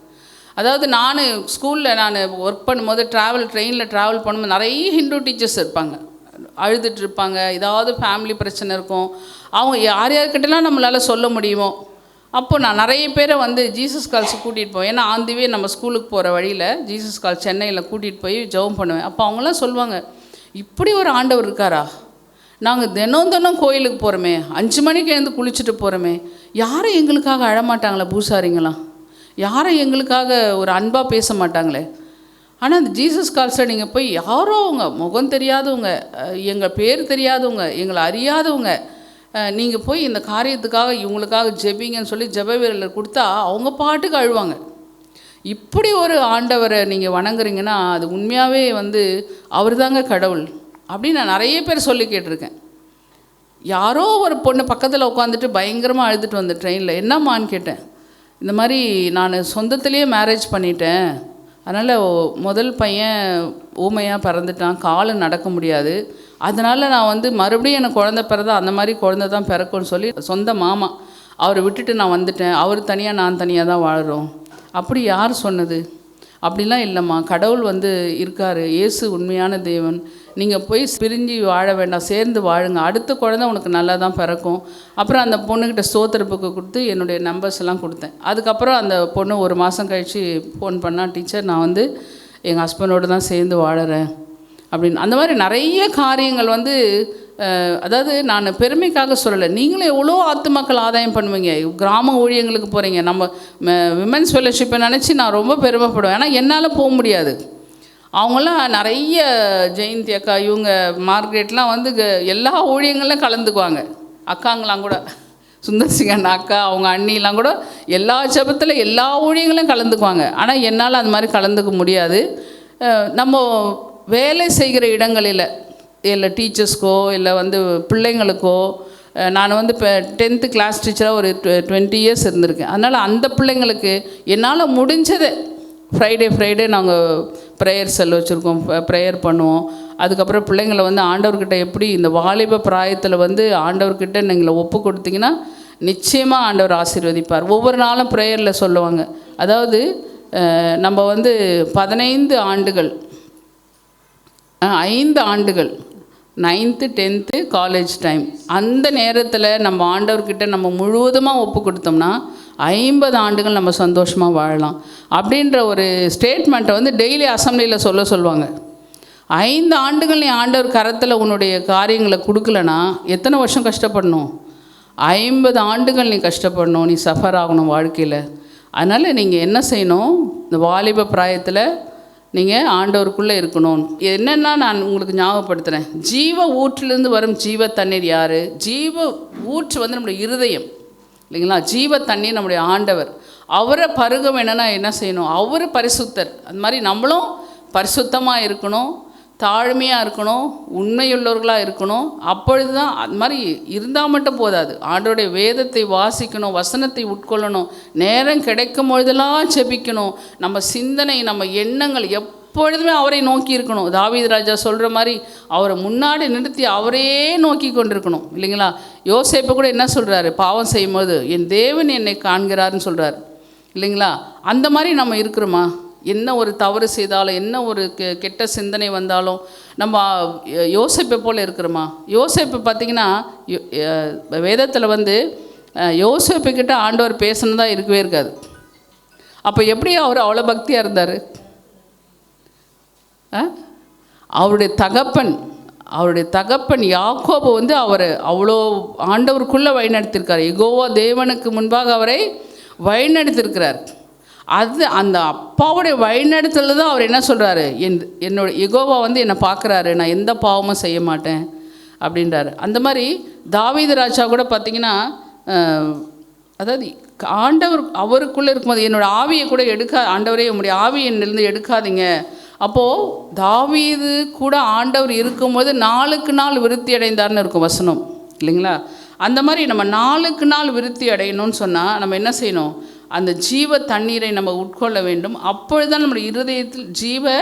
அதாவது நான் ஸ்கூலில் ஒர்க் பண்ணும்போது ட்ரெயினில் ட்ராவல் பண்ணும்போது நிறைய ஹிந்து டீச்சர்ஸ் இருப்பாங்க, அழுதுட்டு இருப்பாங்க, ஏதாவது ஃபேமிலி பிரச்சனை இருக்கும். அவங்க யார்கிட்டலாம் நம்மளால் சொல்ல முடியுமோ அப்போது நான் நிறைய பேரை ஜீசஸ் கால்ஸ் கூட்டிகிட்டு போவேன். ஏன்னா ஆந்திவே நம்ம ஸ்கூலுக்கு போகிற வழியில் ஜீசஸ் கால் சென்னையில் கூட்டிகிட்டு போய் ஜெபம் பண்ணுவேன். அப்போ அவங்களாம் சொல்லுவாங்க, இப்படி ஒரு ஆண்டவர் இருக்காரா? நாங்கள் தினம் கோயிலுக்கு போகிறோமே, 5 மணிக்கு எழுந்து குளிச்சுட்டு போகிறோமே, யாரும் எங்களுக்காக அழமாட்டாங்களே பூசாரிங்களாம், யாரும் எங்களுக்காக ஒரு அன்பாக பேச மாட்டாங்களே. ஆனால் அந்த ஜீசஸ் கால்ஸை நீங்கள் போய் யாரோ அவங்க முகம் தெரியாதவங்க, எங்கள் பேர் தெரியாதவங்க, எங்களை அறியாதவங்க, நீங்கள் போய் இந்த காரியத்துக்காக இவங்களுக்காக ஜெபிங்கன்னு சொல்லி ஜெப வீரர் கொடுத்தா அவங்க பாட்டுக்கு அழுவாங்க. இப்படி ஒரு ஆண்டவரை நீங்கள் வணங்குறீங்கன்னா அது உண்மையாகவே அவர் தாங்க கடவுள் அப்படின்னு நான் நிறைய பேர் சொல்லி கேட்டிருக்கேன். யாரோ ஒரு பொண்ணு பக்கத்தில் உட்காந்துட்டு பயங்கரமாக அழுதுட்டு வந்த ட்ரெயினில், என்னம்மான்னு கேட்டேன். இந்த மாதிரி நான் சொந்தத்திலேயே மேரேஜ் பண்ணிட்டேன், அதனால் முதல் பையன் ஊமையாக பிறந்துட்டான், காலு நடக்க முடியாது, அதனால் நான் மறுபடியும் எனக்கு குழந்தை பிறந்தா அந்த மாதிரி குழந்தை தான் பிறக்கும்னு சொல்லி சொந்த மாமா அவரை விட்டுட்டு நான் வந்துட்டேன், அவர் தனியாக நான் தனியாக தான் வாழ்கிறோம். அப்படி யார் சொன்னது? அப்படிலாம் இல்லைம்மா, கடவுள் இருக்கார், இயேசு உண்மையான தேவன், நீங்கள் போய் பிரிஞ்சு வாழ வேண்டாம், சேர்ந்து வாழுங்க, அடுத்த குழந்தை உனக்கு நல்லா தான் பிறக்கும். அப்புறம் அந்த பொண்ணுக்கிட்ட ஸ்தோத்திர புக்கு கொடுத்து என்னுடைய நம்பர்ஸ் எல்லாம் கொடுத்தேன். அதுக்கப்புறம் அந்த பொண்ணு 1 மாதம் கழித்து ஃபோன் பண்ணால், டீச்சர் நான் வந்து எங்கள் ஹஸ்பண்டோடு தான் சேர்ந்து வாழறேன் அப்படின்னு. அந்த மாதிரி நிறைய காரியங்கள் வந்து அதாவது நான் பெருமைக்காக சொல்லலை, நீங்களே எவ்வளோ ஆத்துமக்கள் ஆதாயம் பண்ணுவீங்க. கிராம ஊழியங்களுக்கு போகிறீங்க. நம்ம விமென்ஸ் ஃபெலோஷிப்பை நினச்சி நான் ரொம்ப பெருமைப்படுவேன். ஆனால் என்னால் போக முடியாது. அவங்களாம் நிறைய ஜெயந்தி அக்கா, இவங்க மார்க்ரெட்லாம் வந்து எல்லா ஊழியங்கள்லாம் கலந்துக்குவாங்க. அக்காங்களாம் கூட சுந்தர்சிங்கன் அக்கா, அவங்க அண்ணிலாம் கூட எல்லா ஜபத்தில் எல்லா ஊழியங்களையும் கலந்துக்குவாங்க. ஆனால் என்னால் அது மாதிரி கலந்துக்க முடியாது. நம்ம வேலை செய்கிற இடங்களில் இல்லை டீச்சர்ஸ்க்கோ இல்லை வந்து பிள்ளைங்களுக்கோ, நான் வந்து இப்போ 10th கிளாஸ் டீச்சராக ஒரு 20 இயர்ஸ் இருந்திருக்கேன். அதனால் அந்த பிள்ளைங்களுக்கு என்னால் முடிஞ்சதை ஃப்ரைடே நாங்கள் ப்ரேயர் செல் வச்சுருக்கோம், ப்ரேயர் பண்ணுவோம். அதுக்கப்புறம் பிள்ளைங்களை வந்து ஆண்டவர்கிட்ட எப்படி இந்த வாலிப பிராயத்தில் வந்து ஆண்டவர்கிட்ட நீங்களை ஒப்பு கொடுத்தீங்கன்னா நிச்சயமாக ஆண்டவர் ஆசீர்வதிப்பார். ஒவ்வொரு நாளும் ப்ரேயரில் சொல்லுவாங்க. அதாவது நம்ம வந்து 15 ஆண்டுகள் 5 ஆண்டுகள் 9th 10th காலேஜ் டைம், அந்த நேரத்தில் நம்ம ஆண்டவர்கிட்ட நம்ம முழுவதுமாக ஒப்பு கொடுத்தோம்னா 50 ஆண்டுகள் நம்ம சந்தோஷமாக வாழலாம் அப்படின்ற ஒரு ஸ்டேட்மெண்ட்டை வந்து டெய்லி அசம்பிளியில் சொல்லுவாங்க. 5 ஆண்டுகள் நீ ஆண்டவர் கரத்தில் உன்னுடைய காரியங்களை கொடுக்கலனா எத்தனை வருஷம் கஷ்டப்படணும்? 50 ஆண்டுகள் நீ கஷ்டப்படணும், நீ சஃபர் ஆகணும் வாழ்க்கையில். அதனால் நீங்கள் என்ன செய்யணும், இந்த வாலிப பிராயத்தில் நீங்கள் ஆண்டவருக்குள்ளே இருக்கணும். என்னென்னா நான் உங்களுக்கு ஞாபகப்படுத்துகிறேன், ஜீவ ஊற்றிலிருந்து வரும் ஜீவ தண்ணீர் யார்? ஜீவ ஊற்று வந்து நம்முடைய இருதயம் இல்லைங்களா? ஜீவ தண்ணீர் நம்முடைய ஆண்டவர். அவரை பருக வேணும்னா என்ன செய்யணும்? அவர் பரிசுத்தர். அது மாதிரி நம்மளும் பரிசுத்தமாக இருக்கணும், தாழ்மையாக இருக்கணும், உண்மையுள்ளவர்களாக இருக்கணும். அப்பொழுது தான் அது மாதிரி இருந்தால் மட்டும் போதாது, ஆண்டோடைய வேதத்தை வாசிக்கணும், வசனத்தை உட்கொள்ளணும், நேரம் கிடைக்கும் பொழுதெல்லாம் செபிக்கணும். நம்ம சிந்தனை, நம்ம எண்ணங்கள் எப்பொழுதுமே அவரை நோக்கி இருக்கணும். தாவீது ராஜா சொல்கிற மாதிரி அவரை முன்னாடி நிறுத்தி அவரே நோக்கி கொண்டிருக்கணும் இல்லைங்களா? யோசேப்பு கூட என்ன சொல்கிறாரு, பாவம் செய்யும்போது என் தேவன் என்னை காண்கிறாருன்னு சொல்கிறார் இல்லைங்களா? அந்த மாதிரி நம்ம இருக்கிறோமா? என்ன ஒரு தவறு செய்தாலும், என்ன ஒரு கெட்ட சிந்தனை வந்தாலும் நம்ம யோசேப்பை போல் இருக்கிறோமா? யோசேப்பு பார்த்திங்கன்னா வேதத்தில் வந்து யோசேப்புக்கிட்ட ஆண்டவர் பேசணுன்னா இருக்கவே இருக்காது. அப்போ எப்படி அவர் அவ்வளோ பக்தியாக இருந்தார்? அவருடைய தகப்பன் யாக்கோபு வந்து அவரை அவ்வளோ ஆண்டவருக்குள்ளே வழிநடத்திருக்கார். யெகோவா தேவனுக்கு முன்பாக அவரை வழிநடத்திருக்கிறார். அது அந்த அப்பாவுடைய வழிநடத்தல தான் அவர் என்ன சொல்கிறாரு, என்னோட யெகோவா வந்து என்னை பார்க்குறாரு, நான் எந்த பாவமும் செய்ய மாட்டேன் அப்படின்றாரு. அந்த மாதிரி தாவீது ராஜா கூட பார்த்திங்கன்னா, அதாவது ஆண்டவர் அவருக்குள்ளே இருக்கும்போது என்னோடய ஆவியை கூட ஆண்டவரே உங்களுடைய ஆவியை என்னிலிருந்து எடுக்காதீங்க. அப்போது தாவீது கூட ஆண்டவர் இருக்கும்போது நாளுக்கு நாள் விருத்தி அடைந்தார்னு இருக்கும் வசனம் இல்லைங்களா? அந்த மாதிரி நம்ம நாளுக்கு நாள் விருத்தி அடையணும்னு சொன்னால் நம்ம என்ன செய்யணும்? அந்த ஜீவ தண்ணீரை நம்ம உட்கொள்ள வேண்டும். அப்பொழுதுதான் நம்முடைய இருதயத்தில் ஜீவ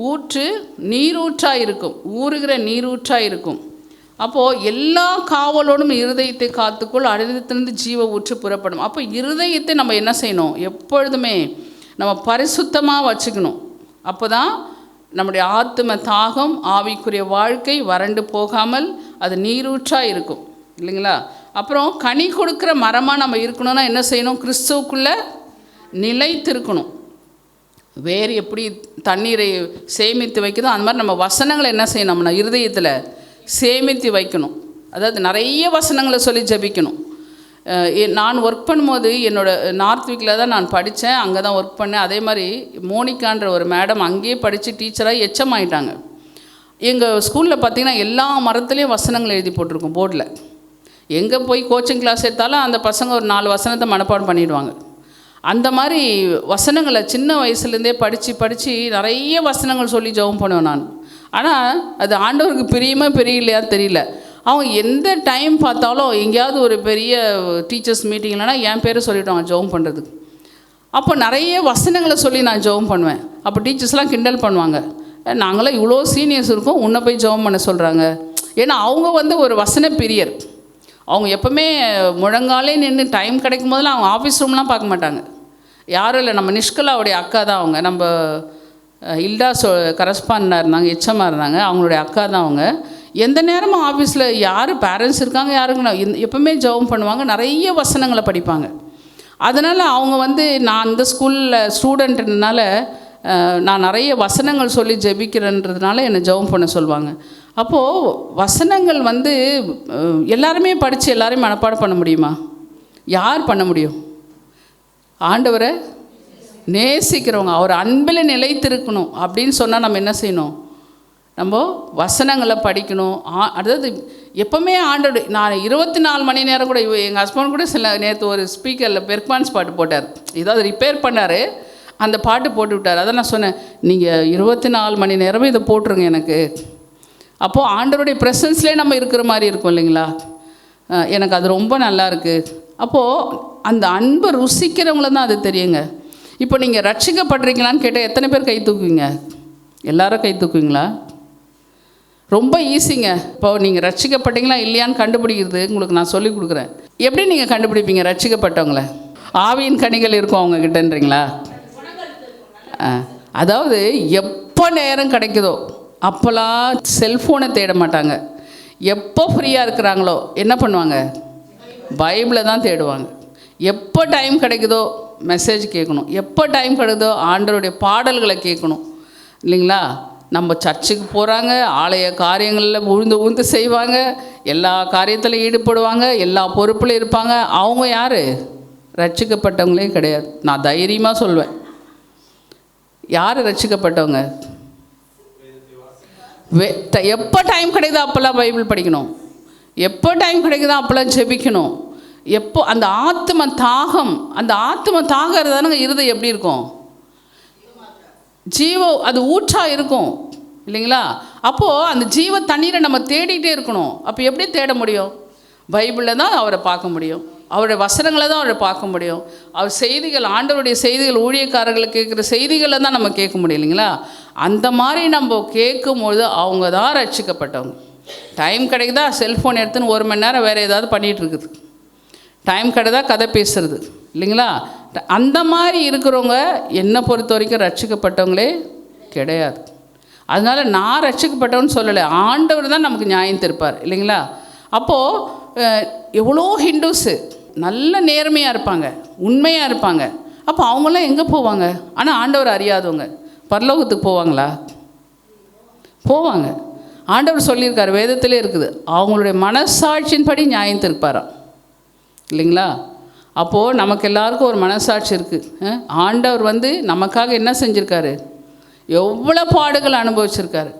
ஊற்று நீரூற்றாக இருக்கும், ஊறுகிற நீரூற்றாக இருக்கும். அப்போது எல்லா காவலோடும் இருதயத்தை காத்துக்கொள், அழுதத்திலிருந்து ஜீவ ஊற்று புறப்படும். அப்போ இருதயத்தை நம்ம என்ன செய்யணும்? எப்பொழுதுமே நம்ம பரிசுத்தமாக வச்சுக்கணும். அப்போ தான் நம்முடைய ஆத்தும தாகம், ஆவிக்குரிய வாழ்க்கை வறண்டு போகாமல் அது நீரூற்றாக இருக்கும் இல்லைங்களா? அப்புறம் கனி கொடுக்குற மரமாக நம்ம இருக்கணும்னா என்ன செய்யணும்? கிறிஸ்துவுக்குள்ளே நிலைத்திருக்கணும். வேறு எப்படி தண்ணீரை சேமித்து வைக்கதோ அந்த மாதிரி நம்ம வசனங்களை என்ன செய்யணும்? நம்ம இருதயத்தில் சேமித்து வைக்கணும். அதாவது நிறைய வசனங்களை சொல்லி ஜபிக்கணும். நான் ஒர்க் பண்ணும்போது என்னோடய நார்த் வீக்கில் தான் நான் படித்தேன், அங்கே தான் ஒர்க் பண்ணேன். அதே மாதிரி மோனிகான்ற ஒரு மேடம் அங்கேயே படித்து டீச்சராக எச்சம் ஆகிட்டாங்க. எங்கள் ஸ்கூலில் பார்த்திங்கன்னா எல்லா மரத்துலேயும் வசனங்கள் எழுதி போட்டிருக்கோம் போர்டில். எங்கே போய் கோச்சிங் கிளாஸ் எடுத்தாலும் அந்த பசங்க ஒரு 4 வசனத்தை மனப்பாடம் பண்ணிடுவாங்க. அந்த மாதிரி வசனங்களை சின்ன வயசுலேருந்தே படித்து நிறைய வசனங்கள் சொல்லி ஜெபம் பண்ணுவேன் நான். ஆனால் அது ஆண்டவருக்கு பிரியலையா தெரியல. அவங்க எந்த டைம் பார்த்தாலும் எங்கேயாவது ஒரு பெரிய டீச்சர்ஸ் மீட்டிங் இல்லைனா என் பேரை சொல்லிவிடுவாங்க ஜெபம் பண்ணுறதுக்கு. அப்போ நிறைய வசனங்களை சொல்லி நான் ஜெபம் பண்ணுவேன். அப்போ டீச்சர்ஸ்லாம் கிண்டல் பண்ணுவாங்க, நாங்களாம் இவ்வளோ சீனியர்ஸ் இருக்கோம், உன்னை போய் ஜெபம் பண்ண சொல்கிறாங்க. ஏன்னா அவங்க வந்து ஒரு வசன பிரியர். அவங்க எப்போவுமே முழங்காலே நின்று டைம் கிடைக்கும் போதெல்லாம் அவங்க ஆஃபீஸ் ரூம்லாம் பார்க்க மாட்டாங்க. யாரும் இல்லை, நம்ம நிஷ்கலாவுடைய அக்கா தான் அவங்க. நம்ம இல்டா கரஸ்பாண்டாக இருந்தாங்க, எச்எம்மாக இருந்தாங்க. அவங்களுடைய அக்கா தான் அவங்க. எந்த நேரமும் ஆஃபீஸில் யார் பேரண்ட்ஸ் இருக்காங்க யாருக்குன்னு எப்பவுமே ஜெபம் பண்ணுவாங்க, நிறைய வசனங்களை படிப்பாங்க. அதனால் அவங்க வந்து நான் அந்த ஸ்கூலில் ஸ்டூடெண்ட்னால நான் நிறைய வசனங்கள் சொல்லி ஜெபிக்கிறேன்றதுனால என்னை ஜெபம் பண்ண சொல்லுவாங்க. அப்போது வசனங்கள் வந்து எல்லாருமே படித்து எல்லாரையும் மனப்பாடம் பண்ண முடியுமா? யார் பண்ண முடியும்? ஆண்டவரை நேசிக்கிறவங்க, அவர் அன்பில் நிலைத்திருக்கணும் அப்படின்னு சொன்னால் நம்ம என்ன செய்யணும்? நம்ம வசனங்களை படிக்கணும். அதாவது எப்போவுமே ஆண்டோட நான் 24 மணி நேரம் கூட எங்கள் ஹஸ்பண்ட் கூட சில நேற்று ஒரு ஸ்பீக்கரில் பெர்க்மான்ஸ் பாட்டு போட்டார், ஏதாவது ரிப்பேர் பண்ணார், அந்த பாட்டு போட்டு விட்டார். அதை நான் சொன்னேன், நீங்கள் 24 மணி நேரமும் இதை போட்டுருங்க எனக்கு. அப்போது ஆண்டவருடைய ப்ரெசன்ஸ்லேயே நம்ம இருக்கிற மாதிரி இருக்கும் இல்லைங்களா? எனக்கு அது ரொம்ப நல்லா இருக்குது. அப்போது அந்த அன்பை ருசிக்கிறவங்கள தான் அது தெரியுங்க. இப்போ நீங்கள் ரட்சிக்கப்படுறீங்களான்னு கேட்டால் எத்தனை பேர் கை தூக்குவீங்க? எல்லாரும் கை தூக்குவீங்களா? ரொம்ப ஈஸிங்க. இப்போ நீங்கள் ரட்சிக்கப்பட்டீங்களா இல்லையான்னு கண்டுபிடிக்கிறது உங்களுக்கு நான் சொல்லிக் கொடுக்குறேன். எப்படி நீங்கள் கண்டுபிடிப்பீங்க ரட்சிக்கப்பட்டவங்கள? ஆவியின் கனிகள் இருக்கும் அவங்கக்கிட்டன்றீங்களா? அதாவது எப்போ நேரம் கிடைக்குதோ அப்போல்லாம் செல்ஃபோனை தேட மாட்டாங்க. எப்போ ஃப்ரீயாக இருக்கிறாங்களோ என்ன பண்ணுவாங்க? பைபிளை தான் தேடுவாங்க. எப்போ டைம் கிடைக்குதோ மெசேஜ் கேட்கணும், எப்போ டைம் கிடைக்குதோ ஆண்டவருடைய பாடல்களை கேட்கணும் இல்லைங்களா? நம்ம சர்ச்சுக்கு போகிறாங்க, ஆலய காரியங்களில் உழுந்து செய்வாங்க, எல்லா காரியத்திலும் ஈடுபடுவாங்க, எல்லா பொறுப்பில் இருப்பாங்க. அவங்க யார்? ரட்சிக்கப்பட்டவங்களே கிடையாது. நான் தைரியமாக சொல்வேன். யார் ரட்சிக்கப்பட்டவங்க? எப்போ டைம் கிடைக்குதோ அப்போல்லாம் பைபிள் படிக்கணும், எப்போ டைம் கிடைக்குதோ அப்போல்லாம் ஜெபிக்கணும். எப்போ அந்த ஆத்ம தாகம் தானே இருதயம் எப்படி இருக்கும்? அது ஊற்றாக இருக்கும் இல்லைங்களா? அப்போது அந்த ஜீவ தண்ணீரை நம்ம தேடிகிட்டே இருக்கணும். அப்போ எப்படி தேட முடியும்? பைபிளில் தான் அவரை பார்க்க முடியும், அவருடைய வசனங்களை தான் அவரை பார்க்க முடியும். அவர் செய்திகள், ஆண்டவருடைய செய்திகள், ஊழியக்காரர்கள் கேட்குற செய்திகளை தான் நம்ம கேட்க முடியும் இல்லைங்களா? அந்த மாதிரி நம்ம கேட்கும்பொழுது அவங்க தான் ரட்சிக்கப்பட்டவங்க. டைம் கிடைக்குதா செல்ஃபோன் எடுத்துன்னு 1 மணி நேரம் வேறு ஏதாவது பண்ணிகிட்ருக்குது, டைம் கிடைக்குதா கதை பேசுறது இல்லைங்களா? அந்த மாதிரி இருக்கிறவங்க என்னை பொறுத்த வரைக்கும் ரட்சிக்கப்பட்டவங்களே கிடையாது. அதனால் நான் ரட்சிக்கப்பட்டவன்னு சொல்லலை, ஆண்டவர் தான் நமக்கு நியாயம் தீர்ப்பார் இல்லைங்களா? அப்போது எவ்வளோ ஹிந்துஸு நல்ல நேர்மையாக இருப்பாங்க, உண்மையாக இருப்பாங்க. அப்போ அவங்களாம் எங்கே போவாங்க? ஆனால் ஆண்டவர் அறியாதவங்க பரலோகத்துக்கு போவாங்களா? போவாங்க. ஆண்டவர் சொல்லியிருக்கார், வேதத்திலே இருக்குது, அவங்களுடைய மனசாட்சியின்படி நியாயம் தீர்ப்பாராம் இல்லைங்களா? அப்போது நமக்கு எல்லாருக்கும் ஒரு மனசாட்சி இருக்குது. ஆண்டவர் வந்து நமக்காக என்ன செஞ்சுருக்காரு? எவ்வளோ பாடுகள் அனுபவிச்சிருக்காரு.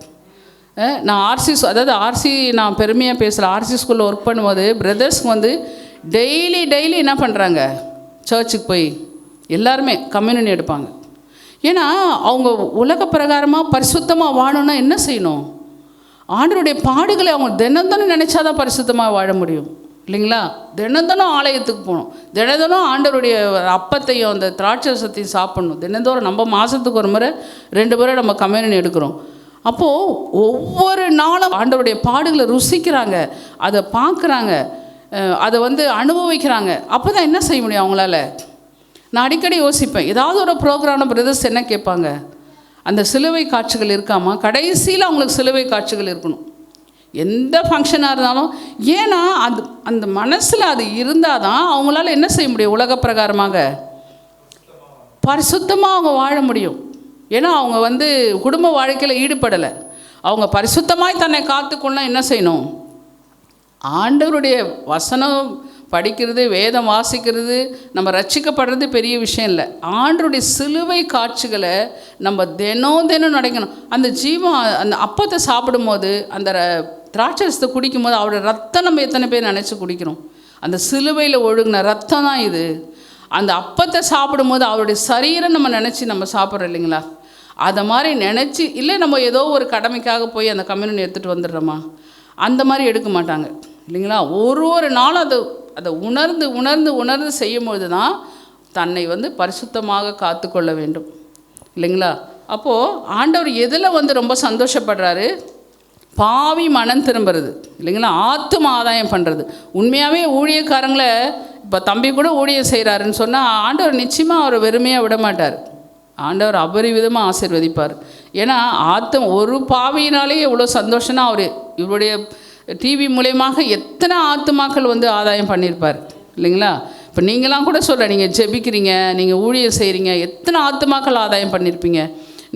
நான் ஆர்சி நான் பெருமையாக பேசுகிறேன். ஆர்சி ஸ்கூலில் ஒர்க் பண்ணும்போது பிரதர்ஸ்க்கு வந்து டெய்லி என்ன பண்ணுறாங்க? சர்ச்சுக்கு போய் எல்லாருமே கம்யூனியன் எடுப்பாங்க. ஏன்னா அவங்க உலக பிரகாரமாக பரிசுத்தமாக வாழணும்னா என்ன செய்யணும்? ஆண்டவருடைய பாடுகளை அவங்க தினம் நினச்சாதான் பரிசுத்தமாக வாழ முடியும் இல்லைங்களா? தினம் ஆலயத்துக்கு போகணும், தினம் ஆண்டவருடைய அப்பத்தையும் அந்த திராட்சரசத்தையும் சாப்பிட்ணும். தினந்தோறும் நம்ம மாதத்துக்கு ஒரு முறை 2 முறை நம்ம கம்யூனியன் எடுக்கிறோம். அப்போது ஒவ்வொரு நாளும் ஆண்டவருடைய பாடுகளை ருசிக்கிறாங்க, அதை பார்க்குறாங்க, அதை வந்து அனுபவிக்கிறாங்க. அப்போ தான் என்ன செய்ய முடியும் அவங்களால? நான் அடிக்கடி யோசிப்பேன், ஏதாவது ஒரு ப்ரோக்ராம் பிரதர்ஸ் என்ன கேட்பாங்க? அந்த சிலுவை காட்சிகள் இருக்காமா? கடைசியில் அவங்களுக்கு சிலுவை காட்சிகள் இருக்கணும் எந்த ஃபங்க்ஷனாக இருந்தாலும். ஏன்னா அந்த மனசில் அது இருந்தால் தான் அவங்களால என்ன செய்ய முடியும்? உலக பிரகாரமாக பரிசுத்தமாக அவங்க வாழ முடியும். ஏன்னா அவங்க வந்து குடும்ப வாழ்க்கையில் ஈடுபடலை. அவங்க பரிசுத்தமாய் தன்னை காத்துக்கொள்ளலாம் என்ன செய்யணும்? ஆண்டவருடைய வசனம் படிக்கிறது, வேதம் வாசிக்கிறது, நம்ம ரட்சிக்கப்படுறது பெரிய விஷயம் இல்லை. ஆண்டவருடைய சிலுவை காட்சிகளை நம்ம தினம் நடக்கணும். அந்த அந்த அப்பத்தை சாப்பிடும்போது, அந்த திராட்சரசத்தை குடிக்கும்போது அவருடைய ரத்தம் நம்ம எத்தனை பேர் நினச்சி குடிக்கிறோம்? அந்த சிலுவையில் ஒழுங்கின ரத்தம் தான் இது. அந்த அப்பத்தை சாப்பிடும்போது அவருடைய சரீரம் நம்ம நினச்சி நம்ம சாப்பிட்றோம் இல்லைங்களா? அதை மாதிரி நினச்சி இல்லை நம்ம ஏதோ ஒரு கடமைக்காக போய் அந்த கம்யூனியன் எடுத்துகிட்டு வந்துடுறோமா? அந்த மாதிரி எடுக்க மாட்டாங்க இல்லைங்களா? ஒரு நாளும் அதை உணர்ந்து செய்யும்போது தான் தன்னை வந்து பரிசுத்தமாக காத்துக்கொள்ள வேண்டும் இல்லைங்களா? அப்போது ஆண்டவர் எதில் வந்து ரொம்ப சந்தோஷப்படுறாரு? பாவி மனம் திரும்புறது இல்லைங்களா? ஆத்தும ஆதாயம் பண்ணுறது. உண்மையாகவே ஊழியக்காரங்களை இப்போ தம்பி கூட ஊழியம் செய்கிறாருன்னு சொன்னால் ஆண்டவர் நிச்சயமாக அவரை வெறுமையாக விட மாட்டார். ஆண்டவர் அபரிவிதமாக ஆசீர்வதிப்பார். ஏன்னா ஒரு பாவியினாலே எவ்வளோ சந்தோஷம்னா அவர் இவருடைய டிவி மூலயமாக எத்தனை ஆத்துமாக்கள் வந்து ஆதாயம் பண்ணியிருப்பார் இல்லைங்களா? இப்போ நீங்களாம் கூட சொல்கிற, நீங்கள் ஜெபிக்கிறீங்க, நீங்கள் ஊழியம் செய்கிறீங்க, எத்தனை ஆத்துமாக்கள் ஆதாயம் பண்ணியிருப்பீங்க.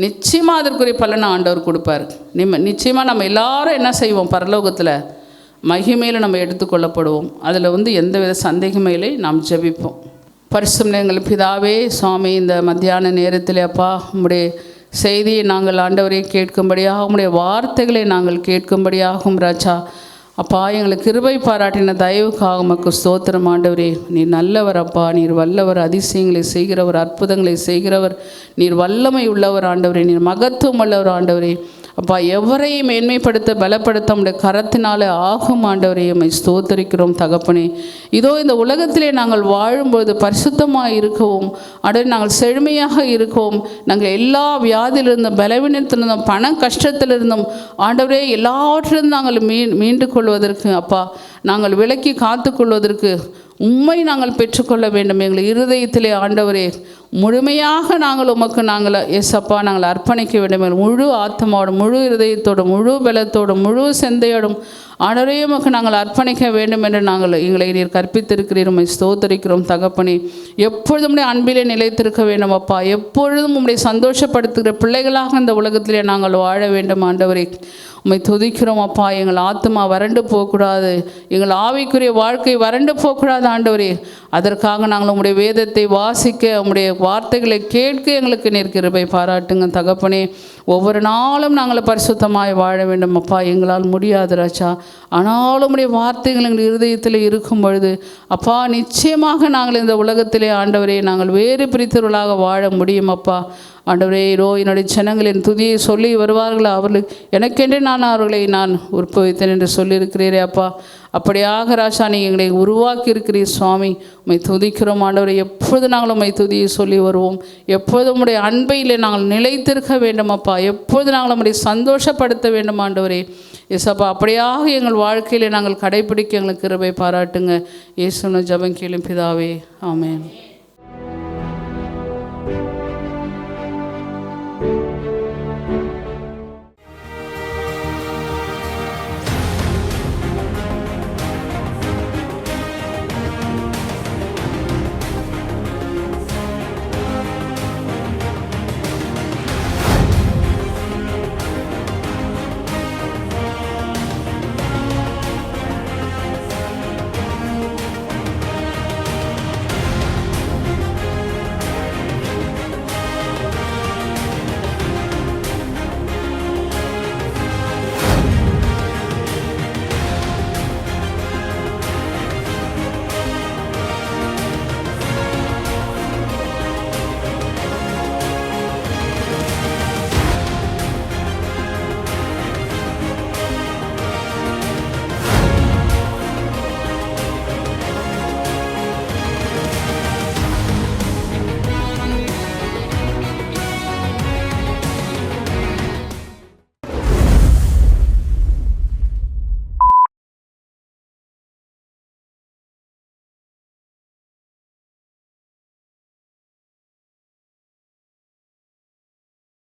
நிச்சயமாக அதற்குரிய பலனை ஆண்டவர் கொடுப்பார். நிச்சயமாக நம்ம எல்லாரும் என்ன செய்வோம், பரலோகத்தில் மகிமையில் நம்ம எடுத்துக்கொள்ளப்படுவோம். அதில் வந்து எந்தவித சந்தேகமே இல்லை. நாம் ஜெபிப்போம். பரிசுத்த எங்கள் பிதாவே, சுவாமி, இந்த மத்தியான நேரத்தில் அப்பா உம்முடைய செய்தியை நாங்கள் ஆண்டவரை கேட்கும்படியாக, உம்முடைய வார்த்தைகளை நாங்கள் கேட்கும்படியாகும் ராஜா. அப்பா, எங்களுக்கு கிருபை பாராட்டின தயவுக்காக உமக்கு ஸ்தோத்திரம் ஆண்டவரே. நீர் நல்லவர் அப்பா, நீர் வல்லவர், அதிசயங்களை செய்கிறவர், அற்புதங்களை செய்கிறவர், நீர் வல்லமை உள்ளவர் ஆண்டவரே, நீர் மகத்துவம் உள்ளவர் ஆண்டவரே. அப்பா, எவரையும் மேன்மைப்படுத்த பலப்படுத்த உடைய கரத்தினாலே ஆகும் ஆண்டவரே. உம்மை ஸ்தோத்தரிக்கிறோம் தகப்பனே. இதோ இந்த உலகத்திலே நாங்கள் வாழும்போது பரிசுத்தமாக இருக்கவும், ஆண்டவரே, நாங்கள் செழுமையாக இருக்கவும், நாங்கள் எல்லா வியாதியிலிருந்தும், பலவீனத்திலிருந்தும், பண கஷ்டத்திலிருந்தும் ஆண்டவரே எல்லாவற்றிலிருந்து நாங்கள் மீண்டு கொள்வதற்கு அப்பா, நாங்கள் விலக்கி காத்து கொள்வதற்கு உம்மை நாங்கள் பெற்றுக்கொள்ள வேண்டும். எங்கள் இருதயத்திலே ஆண்டவரே முழுமையாக நாங்கள் உமக்கு ஏசப்பா நாங்கள் அர்ப்பணிக்க வேண்டும். முழு ஆத்மாவோடும், முழு இருதயத்தோடும், முழு பலத்தோடும், முழு சிந்தையோடும் ஆண்டவரே உமக்கு நாங்கள் அர்ப்பணிக்க வேண்டும் என்று எங்களை நீர் கற்பித்திருக்கிறீர். உம்மை ஸ்தோத்தரிக்கிறோம் தகப்பனே. எப்பொழுதும் உடைய அன்பிலே நிலைத்திருக்க வேண்டும் அப்பா. எப்பொழுதும் உம்முடைய சந்தோஷப்படுத்துகிற பிள்ளைகளாக இந்த உலகத்திலே நாங்கள் வாழ வேண்டும் ஆண்டவரே. உம்மை துதிக்கிறோம் அப்பா. எங்கள் ஆத்மா வறண்டு போகக்கூடாது, எங்கள் ஆவிக்குரிய வாழ்க்கை வறண்டு போகக்கூடாது ஆண்டவரே. அதற்காக நாங்கள் உம்முடைய வேதத்தை வாசிக்க, உம்முடைய வார்த்தைகளை கேட்க எங்களுக்கு நீர் கிருபை பாராட்டுங்க தகப்பனே. ஒவ்வொரு நாளும் நாங்கள் பரிசுத்தமாய் வாழ வேண்டும் அப்பா. எங்களால் முடியாது ராஜா. ஆனாலும் உம்முடைய வார்த்தைகள் எங்கள் இருதயத்தில் இருக்கும் பொழுது அப்பா, நிச்சயமாக நாங்கள் இந்த உலகத்திலே ஆண்டவரே நாங்கள் வேறு பிரித்தவர்களாக வாழ முடியும் அப்பா. ஆண்டவரே, என்னுடைய ஜனங்களின் துதியை சொல்லி வருவார்கள், அவர்களுக்கு எனக்கென்றே அவர்களை நான் உற்பவித்தேன் என்று சொல்லியிருக்கிறீரே அப்பா. அப்படியாக ராஜா, நீங்கள் எங்களை உருவாக்கி இருக்கிறீர் சுவாமி. உம்மை துதிக்கிறோம் ஆண்டவரை. எப்பொழுது நாங்கள் உம்மை துதியை சொல்லி வருவோம். எப்பொழுது உம்முடைய அன்பையிலே நாங்கள் நிலைத்திருக்க வேண்டும் அப்பா. எப்பொழுது நாங்கள் உம்முடைய சந்தோஷப்படுத்த வேண்டும் ஆண்டவரே. ஏசப்பா, அப்படியாக எங்கள் வாழ்க்கையிலே நாங்கள் கடைபிடிக்க எங்களுக்கு கிருபை பாராட்டுங்க. இயேசுவின் ஜெபம் கேளும் பிதாவே, ஆமென்.